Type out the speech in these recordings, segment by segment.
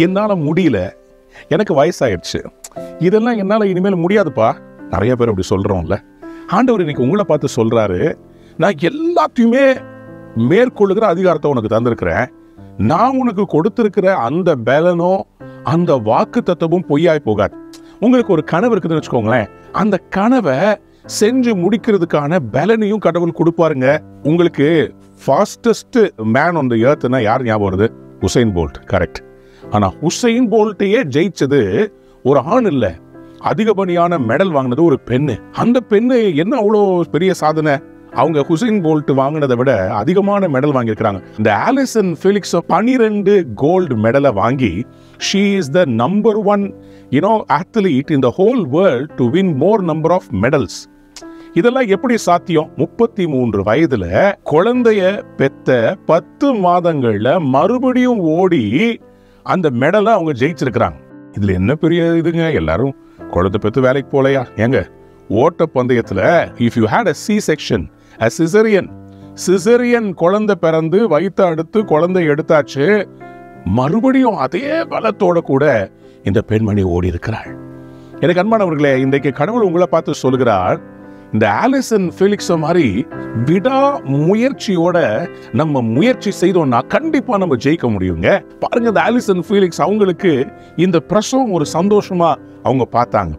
என்னால முடியல, எனக்கு வயசாயிடுச்சு, இதெல்லாம் என்னால இனிமேல் முடியாதுப்பா. நிறைய பேர் அப்படி சொல்றோம்ல. ஆண்டவர் இன்னைக்கு உங்களை பார்த்து சொல்றாரு, நான் எல்லாத்தையுமே மேற்கொள்ளுகிற அதிகாரத்தை உனக்கு தந்திருக்கிறேன். நான் உனக்கு கொடுத்திருக்கிற அந்த பலனோ அந்த வாக்கு தத்துவமும் பொய்யாய் போகாது. உங்களுக்கு ஒரு கனவு இருக்குதுன்னு வச்சுக்கோங்களேன், அந்த கனவை செஞ்சு முடிக்கிறதுக்கான பலனையும் கடவுள் கொடுப்பாருங்க. உங்களுக்கு ஃபாஸ்டஸ்ட் மேன் ஆன் தி எர்த்னா யார் ஞாபகம் வருது? Usain Bolt. கரெக்ட். ஆனா உசைன் போல்ட்டையே ஜெயிச்சது ஒரு ஆண் இல்ல, அதிகப்படியான மெடல் வாங்கினது ஒரு பெண்ணு. அந்த பெண்ணு என்ன அவ்வளோ பெரிய சாதனை? அவங்க உசைன் போல்ட் வாங்கினதை விட அதிகமான மெடல் வாங்கியிருக்கிறாங்க. இந்த ஆலிசன் ஃபெலிக்ஸ் 12 கோல்டு மெடலை வாங்கி she is the number 1 athlete in the whole world to win more number of medals. இதெல்லாம் எப்படி சாத்தியம்? 33 வயதுல குழந்தைய பெத்த 10 மாதங்கள்ல மறுபடியும் ஓடி அந்த மெடலை அவங்க ஜெயிச்சிருக்கிறாங்க. இதுல என்ன பெரிய இதுங்க? எல்லாரும் குழந்தை பெத்து வேலைக்கு போலையா? ஏங்க, ஓட்ட பந்தயத்துல if you had a C-section, a cesarean குழந்தை பிறந்து வயிற்று அடுத்து குழந்தை எடுத்தாச்சு, மறுபடியும் அதே பலத்தோட கூட இந்த பெண்மணி ஓடி இருக்கிறாள். எனக்கு அன்பானவர்களே, இன்றைக்கு கடவுள் உங்களை பார்த்து சொல்கிறார், இந்த ஆலிசன் ஃபெலிக்ஸ் மாதிரி விடா முயற்சியோட நம்ம முயற்சி செய்தோம்னா கண்டிப்பா நம்ம ஜெயிக்க முடியுங்க. பாருங்க, இந்த ஆலிசன் ஃபெலிக்ஸ் அவங்களுக்கு இந்த பிரசவம் ஒரு சந்தோஷமா அவங்க பார்த்தாங்க.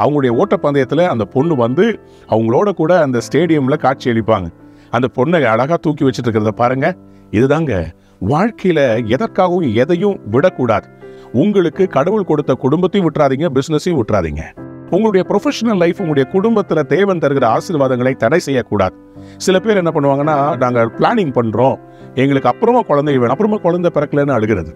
அவங்களுடைய ஓட்டப்பந்தயத்துல அந்த பொண்ணு வந்து அவங்களோட கூட அந்த ஸ்டேடியம்ல காட்சி அளிப்பாங்க. அந்த பொண்ணை அழகா தூக்கி வச்சுட்டு இருக்கிறத பாருங்க. இதுதாங்க வாழ்க்கையில எதற்காகவும் எதையும் விடக்கூடாது. உங்களுக்கு கடவுள் கொடுத்த குடும்பத்தையும் விட்டுறாதீங்க, பிசினஸையும் விட்டுறாதீங்க. உங்களுடைய ப்ரொஃபஷனல் லைஃப், உங்களுடைய குடும்பத்துல தேவன் தருகிற ஆசீர்வாதங்களை தடை செய்யக்கூடாது. சில பேர் என்ன பண்ணுவாங்கன்னா, நாங்கள் பிளானிங் பண்றோம், எங்களுக்கு அப்புறமா குழந்தை வேணும், அப்புறமா குழந்தை பிறக்கலன்னு அழுகிறது.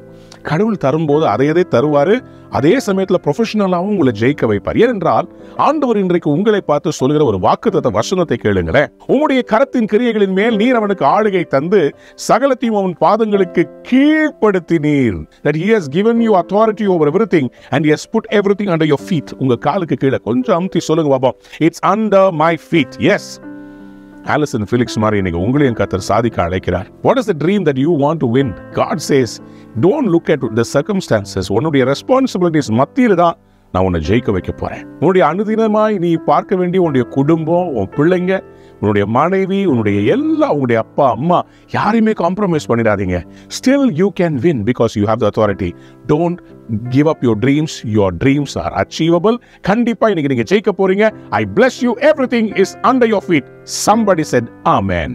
கடவுள் தரும்போது அதையதே தருவாரு. அதே சமயத்துல ப்ரொஃபஷனலாகவும் உங்களை ஜெயிக்க வைப்பார். ஏனென்றால் ஆண்டவர் இன்றைக்கு உங்களை பார்த்து சொல்கிற ஒரு வாக்குத்தத்த வசனத்தை கேளுங்களேன். உம்முடைய கரத்தின் கிரியைகளின் மேல் நீர் அவனுக்கு ஆளுகை தந்து சகலத்தையும் அவன் பாதங்களுக்கு கீழ்ப்படுத்தினீர். That he has given you authority over everything and he has put everything under your feet. உங்க காலுக்கு கீழே கொஞ்சம் அமுத்தி சொல்லுங்க பாப்போம். It's under my feet. Yes. Allison Felix மாதிரி இன்னைக்கு உங்களையும் கர்த்தர் சாதிக்க அழைக்கிறார். What is the dream that you want to win? God says, don't look at the circumstances. உன்னுடைய ரெஸ்பான்சிபிலிட்டிஸ் மத்தியில தான் நான் உன்னை ஜெயிக்க வைக்க போறேன். உன்னுடைய அனுதினமாய் நீ பார்க்க வேண்டிய உன்னுடைய குடும்பம், உன் பிள்ளைங்க, உன்னுடைய மனைவி, உன்னுடைய அப்பா அம்மா யாரையுமே காம்ப்ரமைஸ் பண்ணிடாதீங்க. Still you can win because you have the authority. Don't give up your dreams. Your dreams are achievable. கண்டிப்பா இன்னைக்கு நீங்க ஜெயிக்க போறீங்க. I bless you. Everything is under your feet. Somebody said amen.